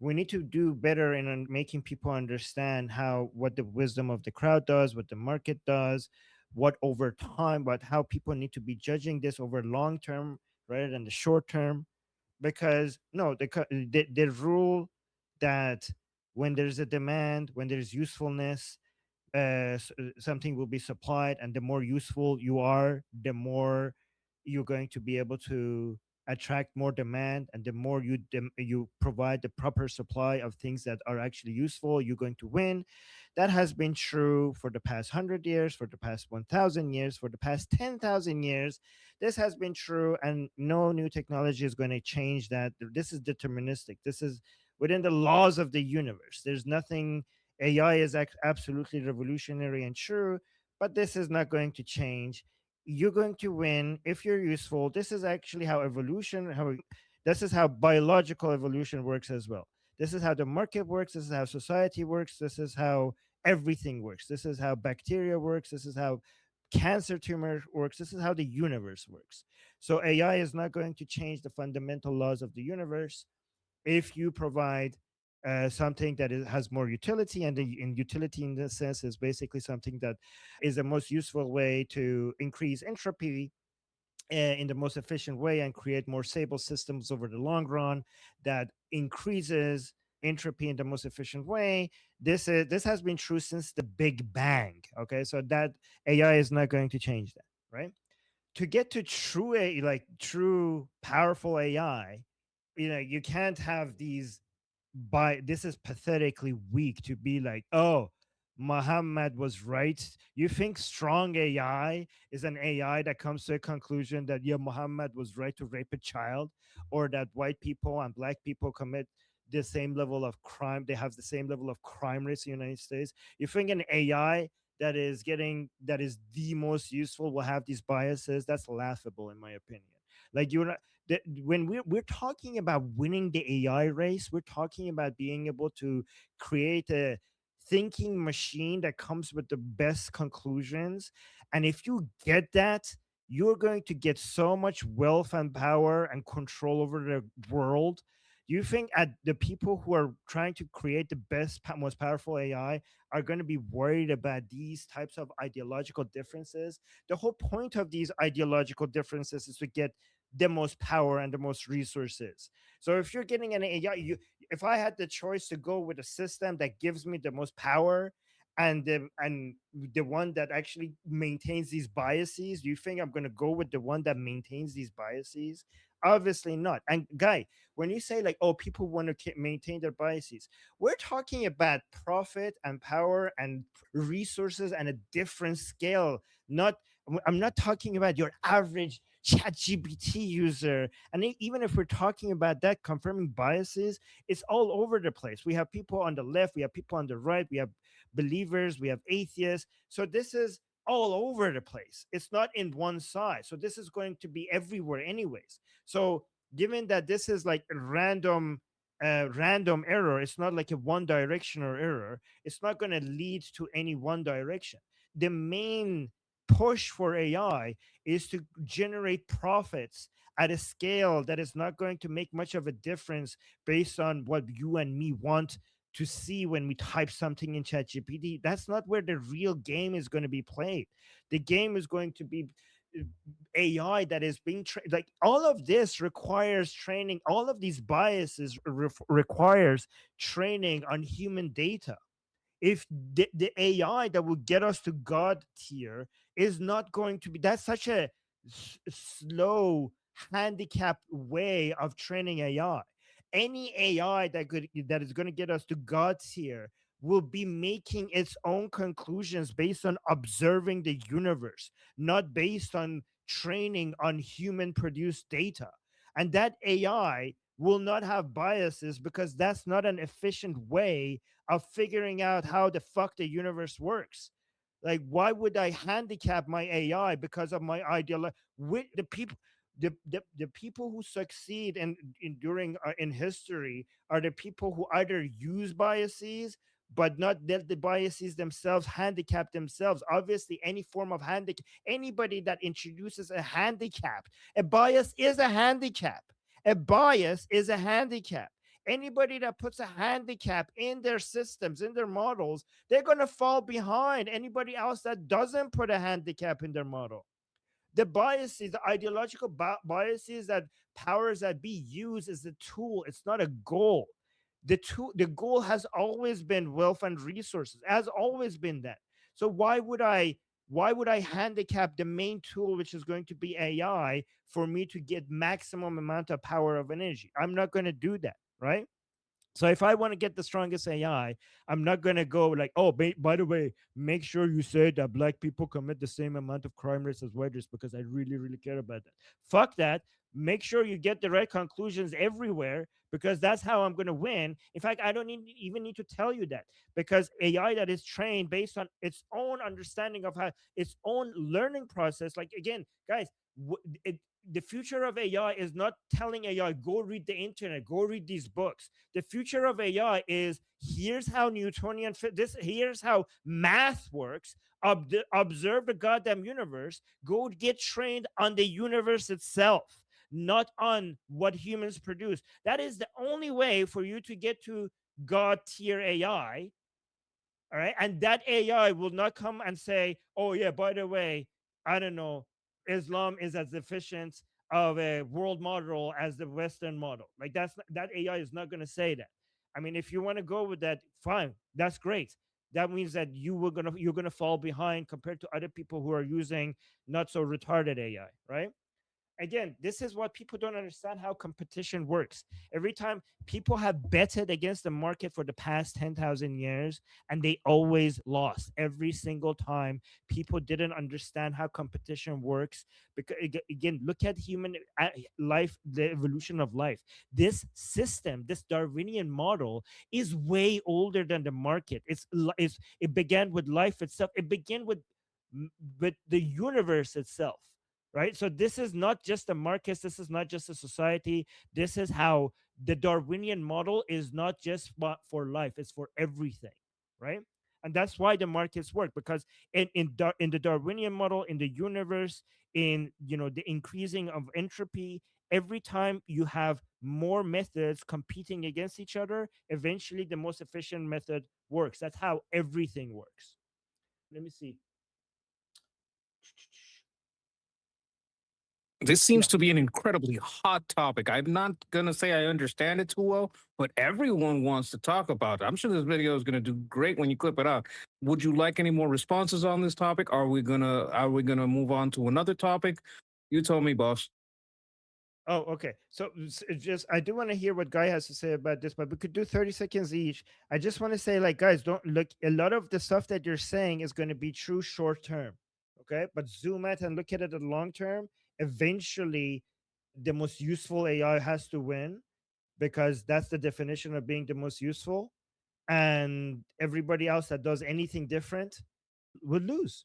We need to do better in making people understand how what the wisdom of the crowd does, what the market does, what over time, but how people need to be judging this over long term rather than the short term. Because no, the rule that when there's a demand, when there's usefulness, something will be supplied, and the more useful you are, the more you're going to be able to attract more demand, and the more you provide the proper supply of things that are actually useful, you're going to win. That has been true for the past 100 years, for the past 1000 years, for the past 10,000 years. This has been true, and no new technology is going to change that. This is deterministic. This is within the laws of the universe. There's nothing. AI is absolutely revolutionary and true, but this is not going to change. You're going to win if you're useful. This is actually how evolution, how this is how biological evolution works as well. This is how the market works. This is how society works. This is how everything works. This is how bacteria works. This is how cancer tumor works. This is how the universe works. So AI is not going to change the fundamental laws of the universe if you provide something that has more utility. And in utility in this sense is basically something that is the most useful way to increase entropy in the most efficient way and create more stable systems over the long run that increases entropy in the most efficient way. This has been true since the Big Bang. Okay, so that AI is not going to change that, right? To get to true powerful AI, you can't have these. By This is pathetically weak to be like, oh, Muhammad was right. You think strong AI is an AI that comes to a conclusion that, yeah, Muhammad was right to rape a child, or that white people and black people commit the same level of crime, they have the same level of crime rates in the United States? You think an AI that is the most useful will have these biases? That's laughable in my opinion. Like, you're not when we're talking about winning the AI race, we're talking about being able to create a thinking machine that comes with the best conclusions. And if you get that, you're going to get so much wealth and power and control over the world. You think at the people who are trying to create the best, most powerful AI are going to be worried about these types of ideological differences? The whole point of these ideological differences is to get the most power and the most resources. So if you're getting an AI, if I had the choice to go with a system that gives me the most power and the one that actually maintains these biases, do you think I'm going to go with the one that maintains these biases? Obviously not. And guy, when you say like, oh, people want to maintain their biases, we're talking about profit and power and resources and a different scale. Not I'm not talking about your average chat GPT user. And even if we're talking about that, confirming biases, it's all over the place. We have people on the left, we have people on the right, we have believers, we have atheists. So this is all over the place. It's not in one side. So this is going to be everywhere anyways. So given that this is like a random error, it's not like a one directional error, it's not going to lead to any one direction. The main push for AI is to generate profits at a scale that is not going to make much of a difference based on what you and me want to see when we type something in ChatGPT. That's not where the real game is going to be played. The game is going to be AI that is being like, all of this requires training. All of these biases requires training on human data. If the AI that will get us to God tier is not going to be, that's such a slow, handicapped way of training AI. Any AI that is going to get us to God tier will be making its own conclusions based on observing the universe, not based on training on human produced data. And that AI will not have biases because that's not an efficient way of figuring out how the fuck the universe works. Like, why would I handicap my AI because of my ideology? With the people, the people who succeed in during in history are the people who either use biases but not that the biases themselves handicap themselves. Obviously, any form of handicap, anybody that introduces a handicap, a bias is a handicap. A bias is a handicap. Anybody that puts a handicap in their systems, in their models, they're going to fall behind anybody else that doesn't put a handicap in their model. The biases, the ideological biases that powers that be use is a tool. It's not a goal. The goal has always been wealth and resources. Has always been that. So why would I handicap the main tool, which is going to be AI, for me to get maximum amount of power of energy? I'm not going to do that, right? So if I want to get the strongest AI, I'm not going to go like, oh, by the way, make sure you say that black people commit the same amount of crime rates as white race because I really, really care about that. Fuck that. Make sure you get the right conclusions everywhere because that's how I'm going to win. In fact, I don't even need to tell you that because AI that is trained based on its own understanding of how its own learning process. Like, again, guys, the future of AI is not telling AI, go read the internet, go read these books. The future of AI is here's how Newtonian here's how math works. Observe the goddamn universe. Go get trained on the universe itself, not on what humans produce. That is the only way for you to get to God tier AI. All right. And that AI will not come and say, oh, yeah, by the way, I don't know, Islam is as efficient of a world model as the Western model. Like that AI is not going to say that. I mean, if you want to go with that, fine, that's great. That means that you're gonna fall behind compared to other people who are using not so retarded AI, right? Again, this is what people don't understand, how competition works. Every time people have betted against the market for the past 10,000 years, and they always lost every single time. People didn't understand how competition works. Because, again, look at human life, the evolution of life. This system, this Darwinian model, is way older than the market. It began with life itself. It began with the universe itself, right? So this is not just a market, this is not just a society. This is how the Darwinian model is not just for life, it's for everything, right? And that's why the markets work, because in the Darwinian model, in the universe, in the increasing of entropy, every time you have more methods competing against each other, eventually the most efficient method works. That's how everything works. Let me see. This Yeah. seems to be an incredibly hot topic. I'm not gonna say I understand it too well, but everyone wants to talk about it. I'm sure this video is gonna do great when you clip it out. Would you like any more responses on this topic? Are we gonna move on to another topic? You tell me, boss. Oh, okay. So just I do want to hear what Guy has to say about this, but we could do 30 seconds each. I just want to say, like, guys, don't look. A lot of the stuff that you're saying is going to be true short term, okay? But zoom out and look at it at long term. Eventually, the most useful AI has to win because that's the definition of being the most useful, and everybody else that does anything different would lose.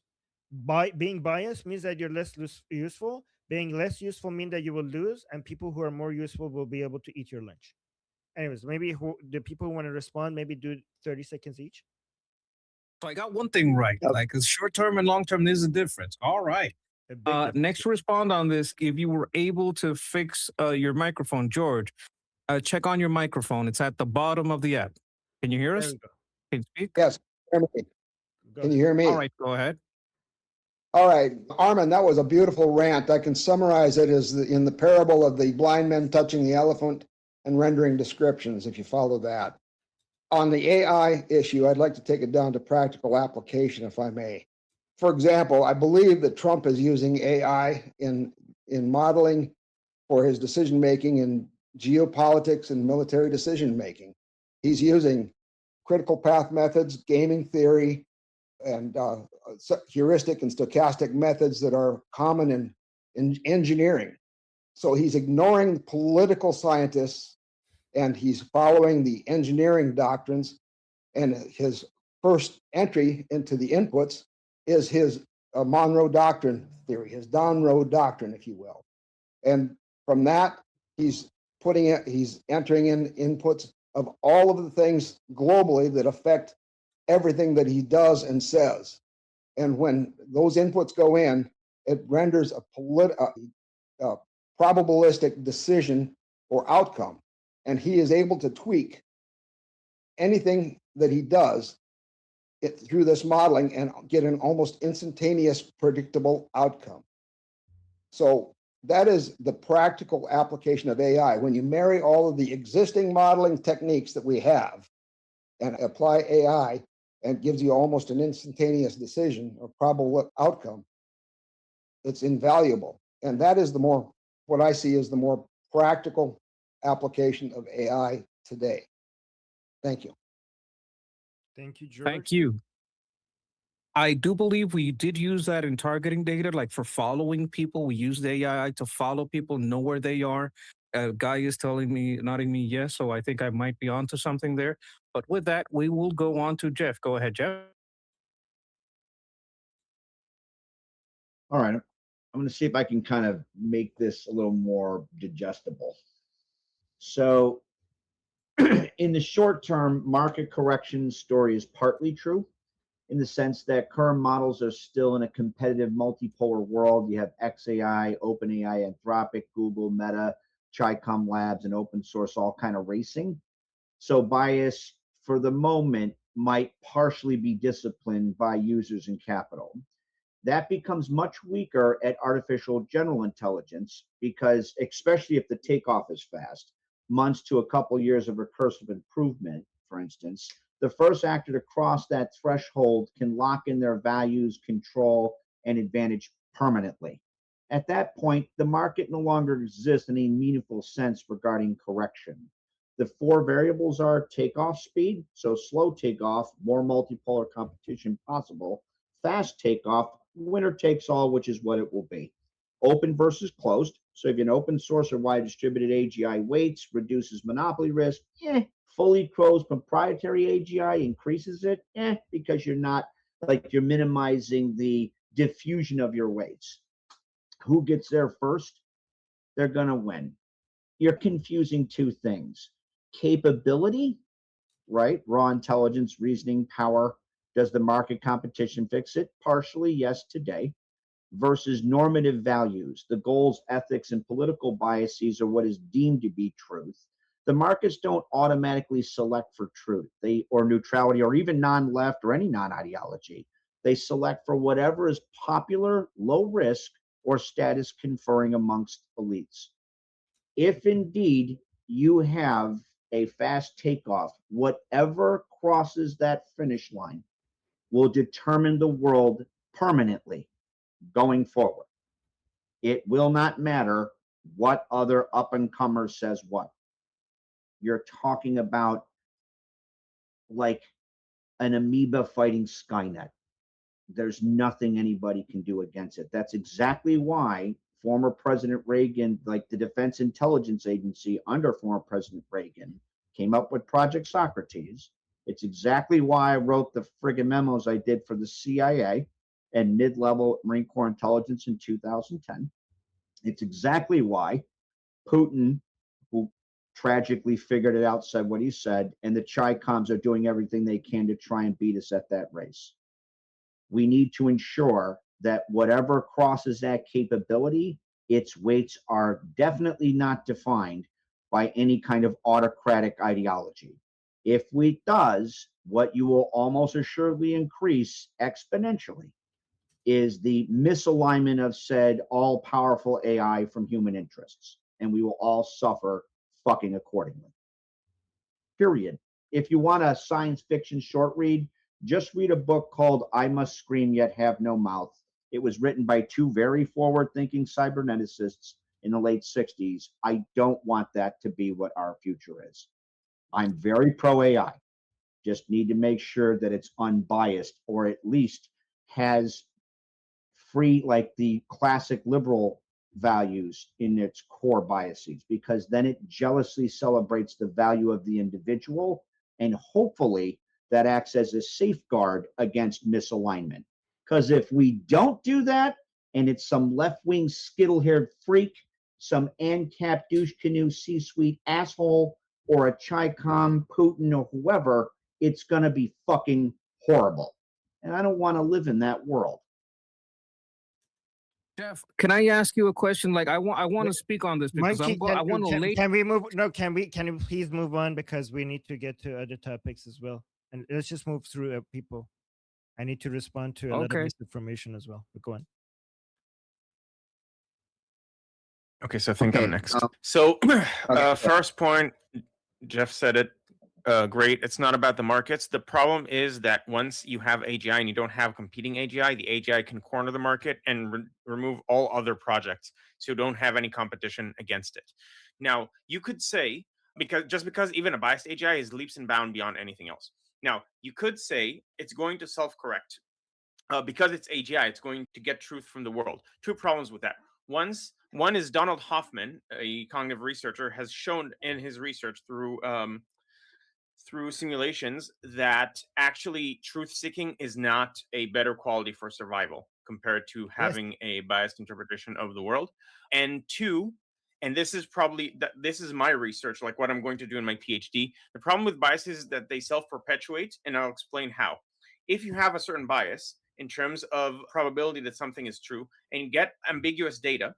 By being biased means that you're less useful. Being less useful means that you will lose, and people who are more useful will be able to eat your lunch. Anyways, maybe the people who want to respond, maybe do 30 seconds each. So I got one thing right. Like, short term and long term, there's a difference. All right. A big difference. Next to respond on this, if you were able to fix your microphone, George, check on your microphone. It's at the bottom of the app. Can you hear There us? we go. Can you speak? Yes. Go Can you ahead. hear All me? right, go ahead. All right, Armin, that was a beautiful rant. I can summarize it as in the parable of the blind men touching the elephant and rendering descriptions, if you follow that. On the AI issue, I'd like to take it down to practical application, if I may. For example, I believe that Trump is using AI in modeling for his decision making in geopolitics and military decision making. He's using critical path methods, gaming theory, and heuristic and stochastic methods that are common in engineering. So he's ignoring the political scientists and he's following the engineering doctrines. And his first entry into the inputs is his Monroe Doctrine theory, his Monroe Doctrine, if you will. And from that, he's entering in inputs of all of the things globally that affect everything that he does and says. And when those inputs go in, it renders a probabilistic decision or outcome. and he is able to tweak anything that he does through this modeling and get an almost instantaneous predictable outcome. So that is the practical application of AI. When you marry all of the existing modeling techniques that we have and apply AI, and gives you almost an instantaneous decision or probable outcome, it's invaluable. And that is what I see as the more practical application of AI today. Thank you. Thank you, George. Thank you. I do believe we did use that in targeting data, like for following people. We used AI to follow people, know where they are. Guy is nodding me yes, so I think I might be onto something there. But with that, we will go on to Jeff. Go ahead, Jeff. All right. I'm going to see if I can kind of make this a little more digestible. So, in the short term, market correction story is partly true in the sense that current models are still in a competitive multipolar world. You have XAI, OpenAI, Anthropic, Google, Meta, Chicom Labs, and open source all kind of racing. So bias for the moment might partially be disciplined by users and capital. That becomes much weaker at artificial general intelligence because, especially if the takeoff is fast, months to a couple years of recursive improvement, for instance, the first actor to cross that threshold can lock in their values, control, and advantage permanently. At that point, the market no longer exists in a meaningful sense regarding correction. The four variables are takeoff speed, so slow takeoff, more multipolar competition possible, fast takeoff, winner takes all, which is what it will be. Open versus closed. So if you have an open source or wide distributed AGI weights, reduces monopoly risk. Fully closed proprietary AGI increases it. Because you're minimizing the diffusion of your weights. Who gets there first? They're going to win. You're confusing two things. Capability, right? Raw intelligence, reasoning, power. Does the market competition fix it? Partially, yes, today. Versus normative values, the goals, ethics, and political biases are what is deemed to be truth. The markets don't automatically select for truth, or neutrality, or even non-left or any non-ideology. They select for whatever is popular, low risk, or status conferring amongst elites. If indeed you have a fast takeoff, whatever crosses that finish line will determine the world permanently going forward. It will not matter what other up-and-comer says what. You're talking about like an amoeba fighting Skynet. There's nothing anybody can do against it. That's exactly why former President Reagan, like the Defense Intelligence Agency under former President Reagan, came up with Project Socrates. It's exactly why I wrote the friggin' memos I did for the CIA and mid-level Marine Corps intelligence in 2010. It's exactly why Putin, who tragically figured it out, said what he said, and the Chicoms are doing everything they can to try and beat us at that race. We need to ensure that whatever crosses that capability, its weights are definitely not defined by any kind of autocratic ideology. If it does, what you will almost assuredly increase exponentially is the misalignment of said all-powerful AI from human interests, and we will all suffer fucking accordingly. Period. If you want a science fiction short read, just read a book called I Must Scream Yet Have No Mouth. It was written by two very forward-thinking cyberneticists in the late 60s. I don't want that to be what our future is. I'm very pro-AI. Just need to make sure that it's unbiased, or at least has free, like the classic liberal values in its core biases, because then it jealously celebrates the value of the individual, and hopefully that acts as a safeguard against misalignment. Because if we don't do that, and it's some left-wing skittle-haired freak, some ANCAP douche canoe C-suite asshole, or a Chicom, Putin, or whoever, it's going to be fucking horrible. And I don't want to live in that world. Jeff, can I ask you a question? Like, I want to speak on this because Monkey, I want to late. can we move? No, can we please move on, because we need to get to other topics as well, and let's just move through people. I need to respond to a lot of Okay. misinformation as well. But go on. Okay, so I think Okay, I'm next. So, okay. first point, Jeff said it. Great. It's not about the markets. The problem is that once you have AGI and you don't have competing AGI, the AGI can corner the market and remove all other projects, so you don't have any competition against it. Now, you could say, because even a biased AGI is leaps and bounds beyond anything else. Now, you could say it's going to self-correct. Because it's AGI, it's going to get truth from the world. Two problems with that. One is Donald Hoffman, a cognitive researcher, has shown in his research through simulations that actually truth-seeking is not a better quality for survival compared to having a biased interpretation of the world. And two, and this is my research, like what I'm going to do in my PhD. The problem with biases is that they self-perpetuate, and I'll explain how. If you have a certain bias in terms of probability that something is true, and you get ambiguous data,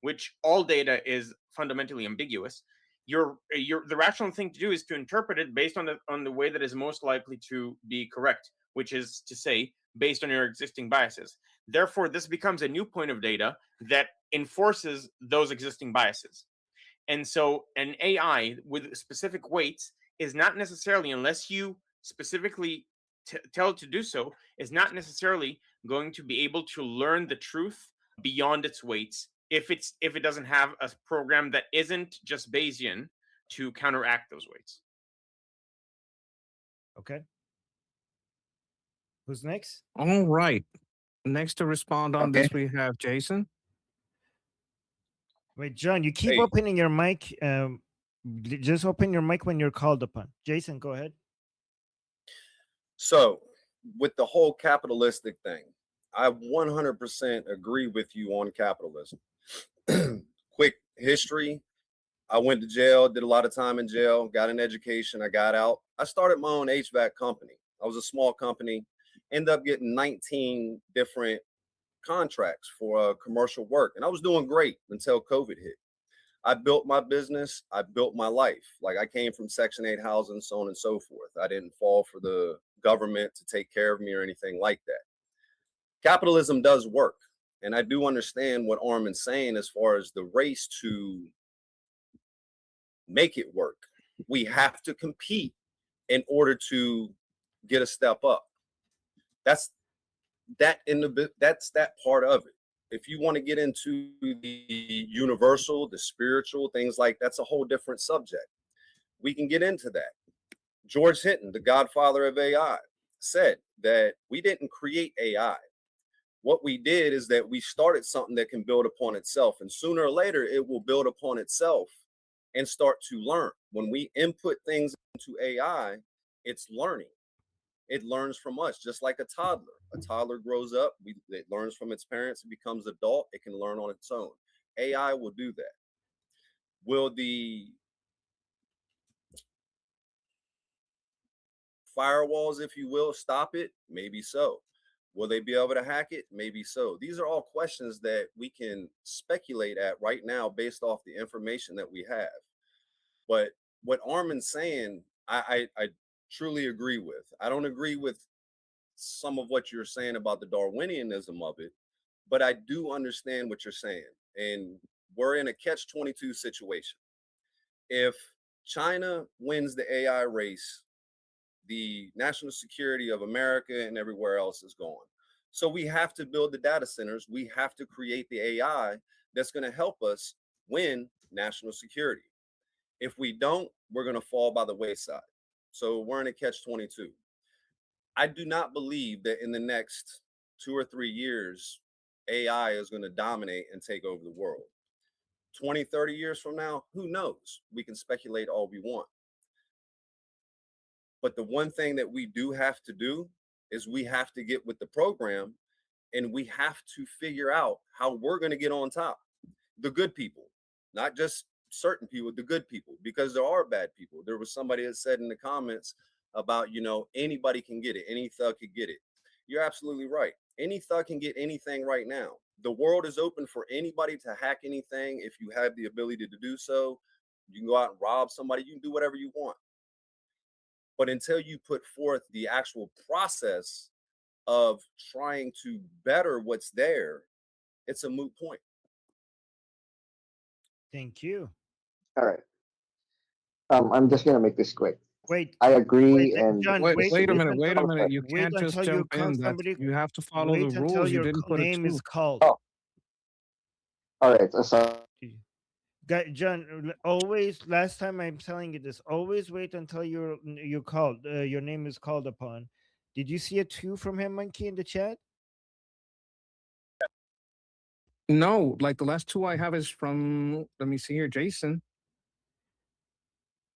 which all data is fundamentally ambiguous, the rational thing to do is to interpret it based on the way that is most likely to be correct, which is to say based on your existing biases. Therefore, this becomes a new point of data that enforces those existing biases. And so an AI with specific weights is not necessarily, unless you specifically tell it to do so, is not necessarily going to be able to learn the truth beyond its weights if it doesn't have a program that isn't just Bayesian to counteract those weights. Okay. Who's next? All right. Next to respond on Okay. this, we have Jason. Wait, John, you keep Hey. opening your mic. Just open your mic when you're called upon. Jason, go ahead. So, with the whole capitalistic thing, I 100% agree with you on capitalism. Quick history. I went to jail, did a lot of time in jail, got an education, I got out. I started my own HVAC company. I was a small company, ended up getting 19 different contracts for commercial work, and I was doing great until COVID hit. I built my business, I built my life. Like, I came from Section 8 housing, so on and so forth. I didn't fall for the government to take care of me or anything like that. Capitalism does work. And I do understand what Armin's saying as far as the race to make it work. We have to compete in order to get a step up. That's that part of it. If you want to get into the universal, the spiritual, things like that's a whole different subject. We can get into that. George Hinton, the godfather of AI, said that we didn't create AI. What we did is that we started something that can build upon itself, and sooner or later it will build upon itself and start to learn. When we input things into AI, it's learning. It learns from us, just like a toddler. A toddler grows up, it learns from its parents, it becomes adult, it can learn on its own. AI will do that. Will the firewalls, if you will, stop it? Maybe so. Will they be able to hack it? Maybe so. These are all questions that we can speculate at right now based off the information that we have. But what Armin's saying, I truly agree with. I don't agree with some of what you're saying about the Darwinianism of it, but I do understand what you're saying. And we're in a catch-22 situation. If China wins the AI race, the national security of America and everywhere else is gone. So we have to build the data centers. We have to create the AI that's going to help us win national security. If we don't, we're going to fall by the wayside. So we're in a catch-22. I do not believe that in the next 2 or 3 years, AI is going to dominate and take over the world. 20, 30 years from now, who knows? We can speculate all we want. But the one thing that we do have to do is we have to get with the program, and we have to figure out how we're going to get on top. The good people, not just certain people, the good people, because there are bad people. There was somebody that said in the comments about, anybody can get it. Any thug could get it. You're absolutely right. Any thug can get anything right now. The world is open for anybody to hack anything. If you have the ability to do so, you can go out and rob somebody, you can do whatever you want. But until you put forth the actual process of trying to better what's there, it's a moot point. Thank you. All right. I'm just gonna make this quick. Wait, I agree, wait, and John, Wait, wait, wait a wait minute. Wait a until, minute. You wait can't just until you jump call in. That's, somebody. you have to follow Wait the until rules. You your didn't put a name two. is called. Oh. All right. So John, always. Last time I'm telling you this. Always wait until you called. Your name is called upon. Did you see a 2 from him, Monkey, in the chat? No, like the last two I have is from, let me see here, Jason.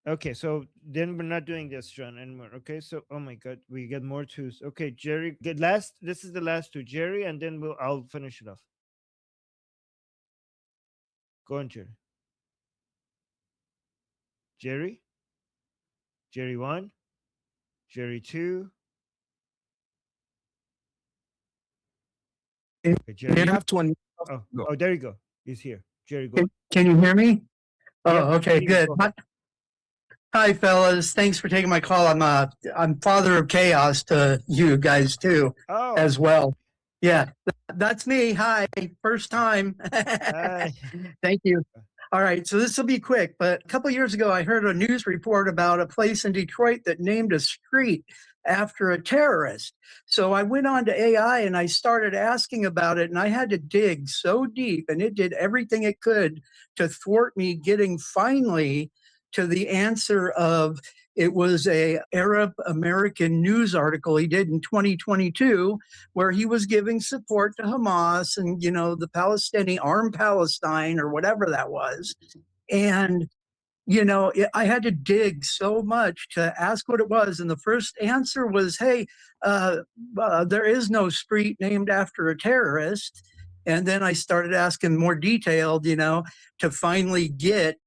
Okay, so then we're not doing this, John, anymore. Okay, so oh my god, we get more 2s. Okay, Jerry, get last. This is the last 2, Jerry, and then I'll finish it off. Go on, Jerry. Jerry. Jerry 1. Jerry 2. Okay, Jerry. You have to unmute. Oh, there you go. He's here. Jerry, go. Can you hear me? Oh, Yep, okay, you, good. go ahead. Hi, fellas. Thanks for taking my call. I'm father of chaos to you guys too, Oh, as well. Yeah, that's me. Hi, first time. hi. Thank you. All right, so this will be quick, but a couple years ago, I heard a news report about a place in Detroit that named a street after a terrorist. So I went on to AI and I started asking about it, and I had to dig so deep, and it did everything it could to thwart me getting finally to the answer of it was a Arab American news article he did in 2022 where he was giving support to Hamas and, you know, the Palestinian armed Palestine or whatever that was. And, you know, I had to dig so much to ask what it was. And the first answer was, hey, there is no street named after a terrorist. And then I started asking more detailed, you know, to finally get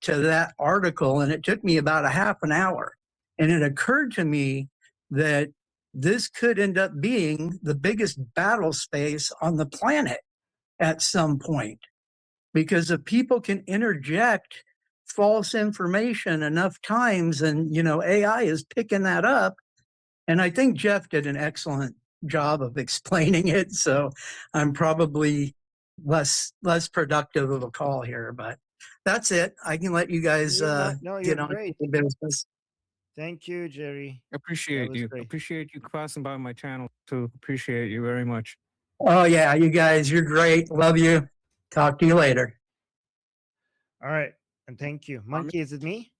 to that article, and it took me about a half an hour. And it occurred to me that this could end up being the biggest battle space on the planet at some point. Because if people can interject false information enough times, and you know, AI is picking that up. And I think Jeff did an excellent job of explaining it. So I'm probably less productive of a call here, but that's it. I can let you guys No, you're get on great. with the business. Thank you, Jerry. Appreciate was you. great. Appreciate you passing by my channel too. Appreciate you very much. Oh yeah, you guys, you're great. Love you. Talk to you later. All right, and thank you, Monkey. Is it me?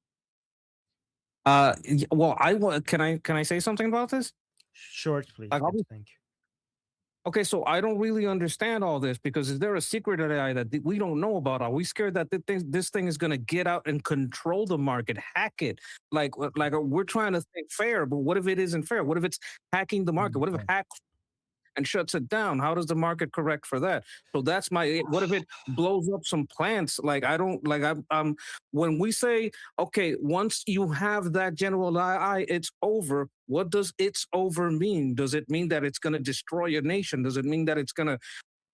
Well, can I say something about this? Short, please. Like, Yes, thank you. Okay, so I don't really understand all this because is there a secret AI that we don't know about? Are we scared that this thing is going to get out and control the market, hack it? Like we're trying to think fair, but what if it isn't fair? What if it's hacking the market? What if it hacks and shuts it down? How does the market correct for that? So that's what if it blows up some plants? Like I don't like I'm when we say, okay, once you have that general AI, it's over. What does it's over mean? Does it mean that it's going to destroy a nation? Does it mean that it's going to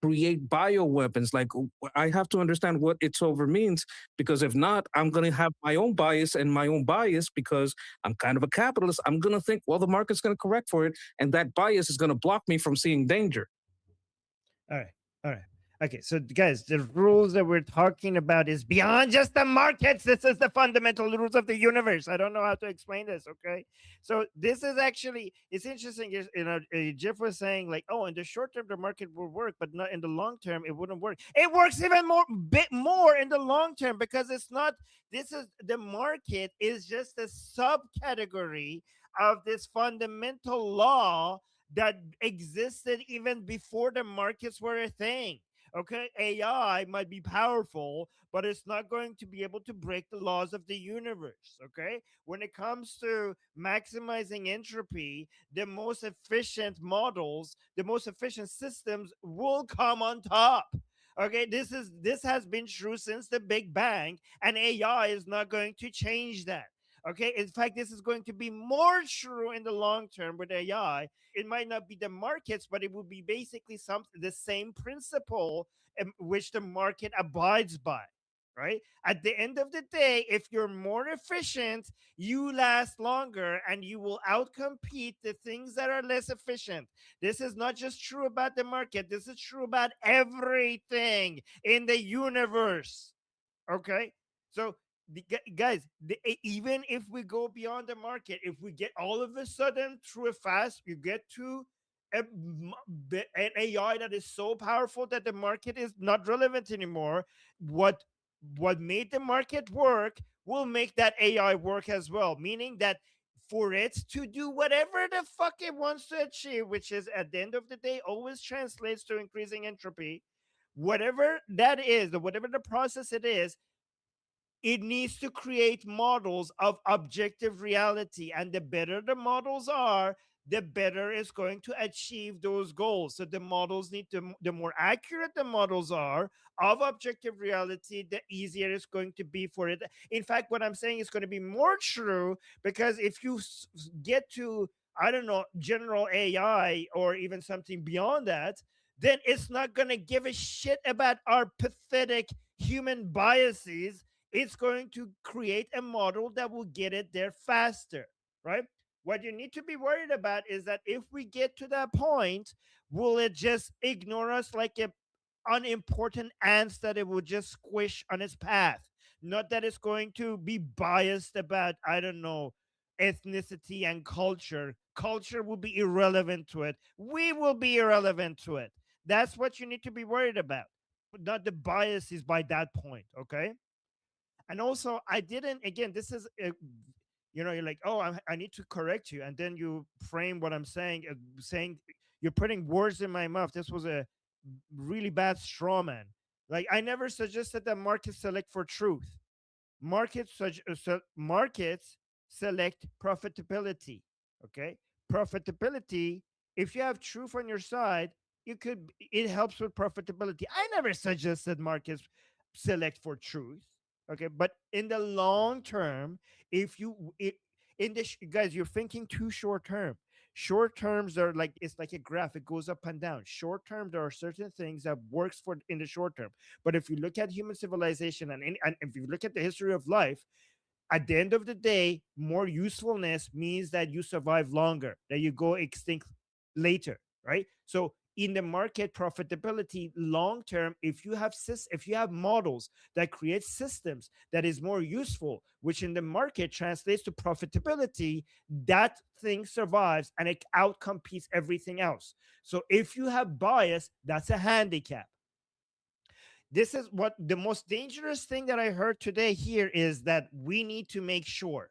create bioweapons? Like I have to understand what it's over means, because if not, I'm going to have my own bias, and my own bias, because I'm kind of a capitalist, I'm going to think, well, the market's going to correct for it, and that bias is going to block me from seeing danger. All right. All right. Okay, so guys, the rules that we're talking about is beyond just the markets. This is the fundamental rules of the universe. I don't know how to explain this. Okay, so this is actually, it's interesting. You know, Jeff was saying like, oh, in the short term the market will work, but not in the long term it wouldn't work. It works even bit more in the long term, because it's not. This is the market is just a subcategory of this fundamental law that existed even before the markets were a thing. Okay, AI might be powerful, but it's not going to be able to break the laws of the universe. Okay, when it comes to maximizing entropy, the most efficient models, the most efficient systems will come on top. Okay, this has been true since the Big Bang, and AI is not going to change that. Okay, in fact, this is going to be more true in the long term with AI. It might not be the markets, but it will be basically the same principle which the market abides by. Right? At the end of the day, if you're more efficient, you last longer and you will outcompete the things that are less efficient. This is not just true about the market, this is true about everything in the universe. Okay? So, guys, even if we go beyond the market, if we get all of a sudden through a fast, you get to an AI that is so powerful that the market is not relevant anymore, what made the market work will make that AI work as well, meaning that for it to do whatever the fuck it wants to achieve, which is at the end of the day always translates to increasing entropy, whatever that is, or whatever the process it is, it needs to create models of objective reality. And the better the models are, the better it's going to achieve those goals. So the models need to, the more accurate the models are of objective reality, the easier it's going to be for it. In fact, what I'm saying is going to be more true, because if you get to, I don't know, general AI or even something beyond that, then it's not going to give a shit about our pathetic human biases. It's going to create a model that will get it there faster, right? What you need to be worried about is that if we get to that point, will it just ignore us like a unimportant ants that it will just squish on its path? Not that it's going to be biased about, I don't know, ethnicity and culture. Culture will be irrelevant to it. We will be irrelevant to it. That's what you need to be worried about, not the biases by that point, okay? And also, I didn't, again, this is you're like, oh, I need to correct you, and then you frame what I'm saying, saying you're putting words in my mouth. This was a really bad straw man. Like, I never suggested that markets select for truth. Markets select profitability. Okay, profitability. If you have truth on your side, it helps with profitability. I never suggested markets select for truth. Okay, but in the long term, if you it in this, guys, you're thinking too short term. Short terms are like, it's like a graph, it goes up and down. Short term, there are certain things that works for in the short term, but if you look at human civilization, and if you look at the history of life, at the end of the day, more usefulness means that you survive longer, that you go extinct later, right? So in the market, profitability long term, if you have models that create systems that is more useful, which in the market translates to profitability, that thing survives and it outcompetes everything else. So if you have bias, that's a handicap. This is what the most dangerous thing that I heard today here is, that we need to make sure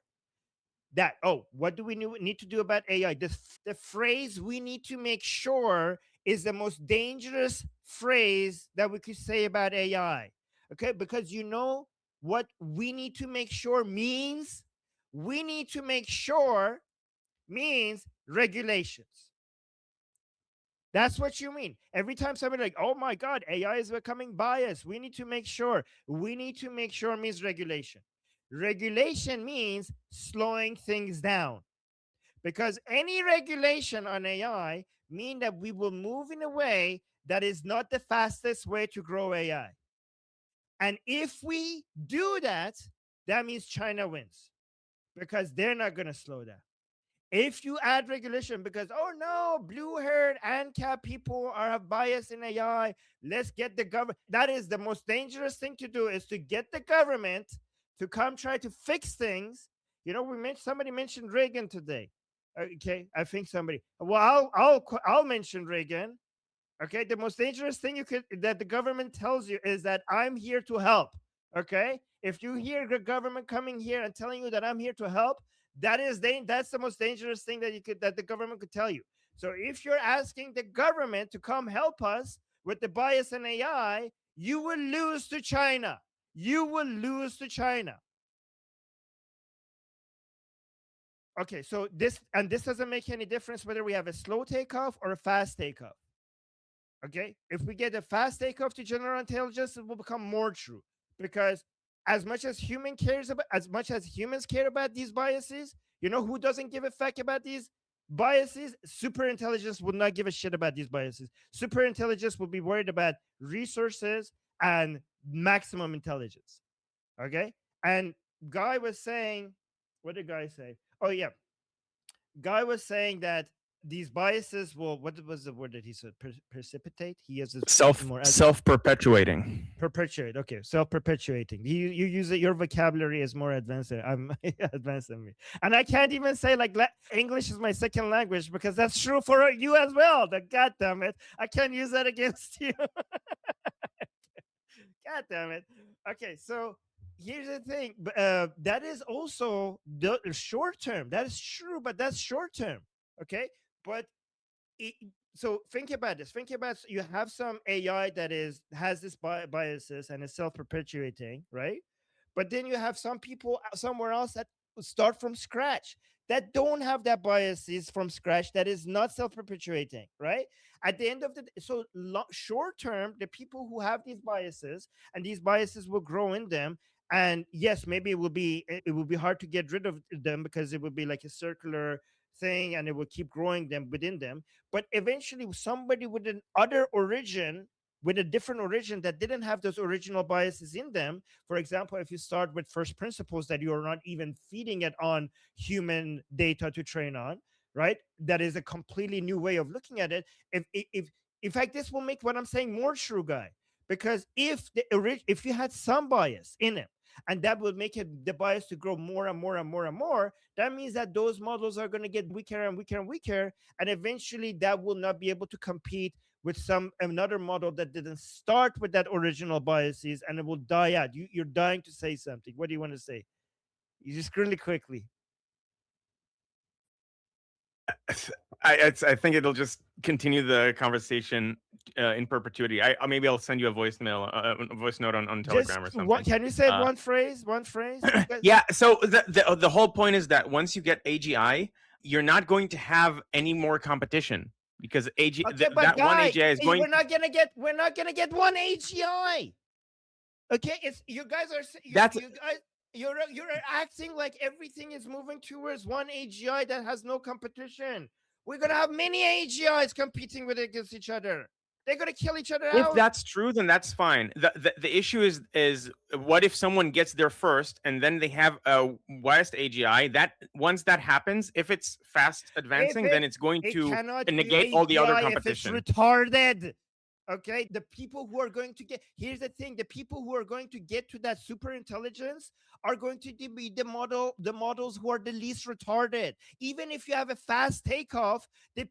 that, oh, what do we need to do about AI? The phrase "we need to make sure" is the most dangerous phrase that we could say about AI. Okay, because you know what "we need to make sure" means? We need to make sure means regulations. That's what you mean. Every time somebody like, oh my God, AI is becoming biased, we need to make sure. We need to make sure means regulation. Regulation means slowing things down. Because any regulation on AI mean that we will move in a way that is not the fastest way to grow AI. And if we do that, that means China wins, because they're not going to slow down. If you add regulation because, oh no, blue-haired ANCAP people are biased in AI, let's get the government. That is the most dangerous thing to do, is to get the government to come try to fix things. You know, somebody mentioned Reagan today. Okay, I think somebody. Well, I'll mention Reagan. Okay, the most dangerous thing that the government tells you is that I'm here to help. Okay, if you hear the government coming here and telling you that I'm here to help, that's the most dangerous thing that the government could tell you. So if you're asking the government to come help us with the bias in AI, you will lose to China. You will lose to China. Okay, so this doesn't make any difference whether we have a slow takeoff or a fast takeoff. Okay, if we get a fast takeoff to general intelligence, it will become more true, because as much as humans care about these biases, you know who doesn't give a fuck about these biases? Super intelligence would not give a shit about these biases. Super intelligence would be worried about resources and maximum intelligence. Okay. And Guy was saying, what did Guy say? Oh yeah, Guy was saying that these biases will, what was the word that he said? Precipitate. He has this Self-perpetuating. Perpetuate. Okay, self-perpetuating. You use it. Your vocabulary is more advanced. I'm advanced than me, and I can't even say like English is my second language, because that's true for you as well. God damn it, I can't use that against you. God damn it. Okay, so here's the thing. That is also the short term. That is true, but that's short term. Okay, but so think about this. Think about, you have some AI that has this biases and is self-perpetuating, right? But then you have some people somewhere else that start from scratch, that don't have that biases from scratch, that is not self-perpetuating, right? At the end of the day, so short term, the people who have these biases, and these biases will grow in them, and yes, maybe it will be hard to get rid of them, because it would be like a circular thing, and it will keep growing them within them. But eventually somebody with an other origin, with a different origin, that didn't have those original biases in them, for example, if you start with first principles that you are not even feeding it on human data to train on, right? That is a completely new way of looking at it. If in fact, this will make what I'm saying more true, Guy, because if you had some bias in it, and that will make the bias to grow more and more and more and more, that means that those models are going to get weaker and weaker and weaker, and eventually that will not be able to compete with another model that didn't start with that original biases, and it will die out. You're dying to say something. What do you want to say? You just really quickly. I think it'll just continue the conversation in perpetuity. Maybe I'll send you a voicemail, a voice note on Telegram or something. Can you say one phrase? Yeah. So the whole point is that once you get AGI, you're not going to have any more competition, because one AGI is going. We're not gonna get one AGI. Okay, you guys are. You're acting like everything is moving towards one AGI that has no competition. We're gonna have many AGIs competing against each other. They're gonna kill each other out. If that's true, then that's fine. The issue is what if someone gets there first and then they have a biased AGI? That once that happens, if it's fast advancing, then it's going to negate all the other competition. If it's retarded. Okay, the people who are going to get, here's the thing, the people who are going to get to that super intelligence are going to be the models who are the least retarded. Even if you have a fast takeoff, the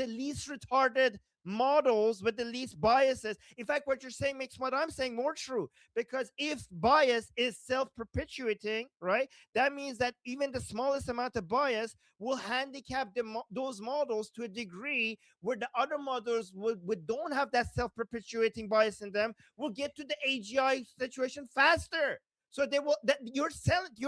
least retarded models with the least biases. In fact, what you're saying makes what I'm saying more true, because if bias is self-perpetuating, right, that means that even the smallest amount of bias will handicap those models to a degree where the other models would don't have that self-perpetuating bias in them will get to the AGI situation faster. So they will. You're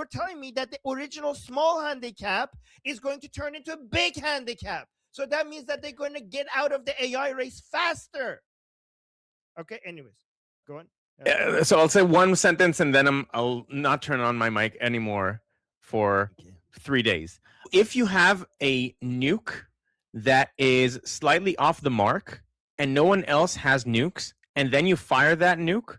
telling me that the original small handicap is going to turn into a big handicap. So that means that they're going to get out of the AI race faster. Okay. Anyways, go on. So I'll say one sentence and then I'll not turn on my mic anymore for 3 days. If you have a nuke that is slightly off the mark and no one else has nukes, and then you fire that nuke,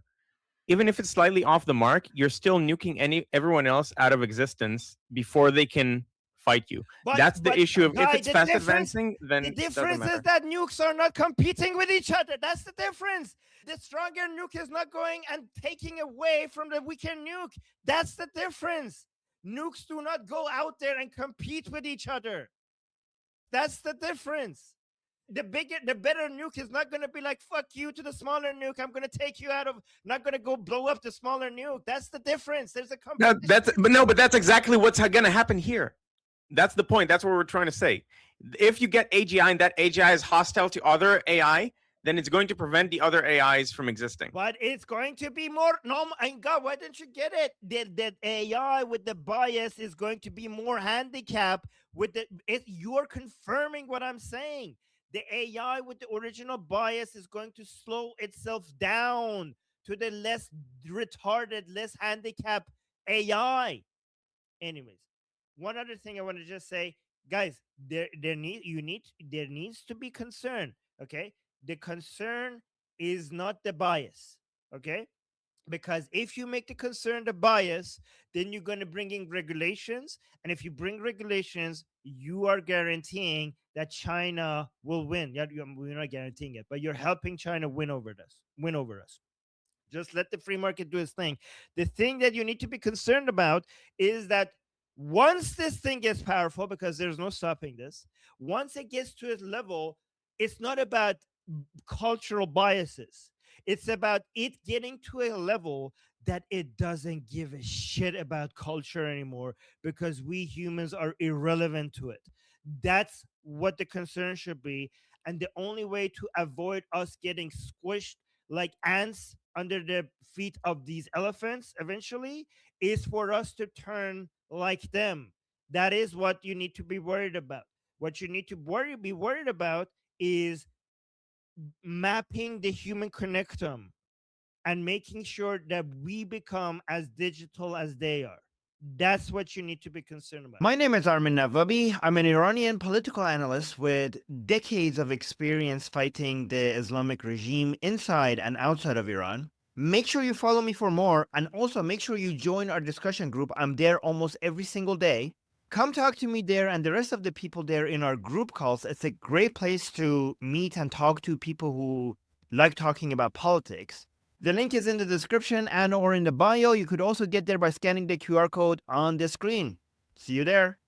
even if it's slightly off the mark, you're still nuking everyone else out of existence before they can fight you. That's the issue of if it's fast advancing, then the difference is that nukes are not competing with each other. That's the difference. The stronger nuke is not going and taking away from the weaker nuke. That's the difference. Nukes do not go out there and compete with each other. That's the difference. The better nuke is not going to be like, fuck you to the smaller nuke. I'm going to take you out of, not going to go blow up the smaller nuke. That's the difference. There's a competition. But that's exactly what's going to happen here. That's the point. That's what we're trying to say. If you get AGI and that AGI is hostile to other AI, then it's going to prevent the other AIs from existing. But it's going to be more normal. And God, why don't you get it? That AI with the bias is going to be more handicapped with you're confirming what I'm saying. The AI with the original bias is going to slow itself down to the less retarded, less handicapped AI. Anyways, one other thing I want to just say, guys, there needs to be concern. Okay, the concern is not the bias. Okay, because if you make the concern the bias, then you're going to bring in regulations, and if you bring regulations, you are guaranteeing that China will win. Yeah, we're not guaranteeing it, but you're helping China win over us. Just let the free market do its thing. The thing that you need to be concerned about is that once this thing gets powerful, because there's no stopping this, once it gets to a level, it's not about cultural biases. It's about it getting to a level that it doesn't give a shit about culture anymore because we humans are irrelevant to it. That's what the concern should be. And the only way to avoid us getting squished like ants under the feet of these elephants eventually is for us to turn like them. That is what you need to be worried about. What you need to be worried about is mapping the human connectome and making sure that we become as digital as they are. That's what you need to be concerned about. My name is Armin Navabi. I'm an Iranian political analyst with decades of experience fighting the Islamic regime inside and outside of Iran. Make sure you follow me for more, and also make sure you join our discussion group. I'm there almost every single day. Come talk to me there and the rest of the people there in our group calls. It's a great place to meet and talk to people who like talking about politics. The link is in the description and or in the bio. You could also get there by scanning the QR code on the screen. See you there.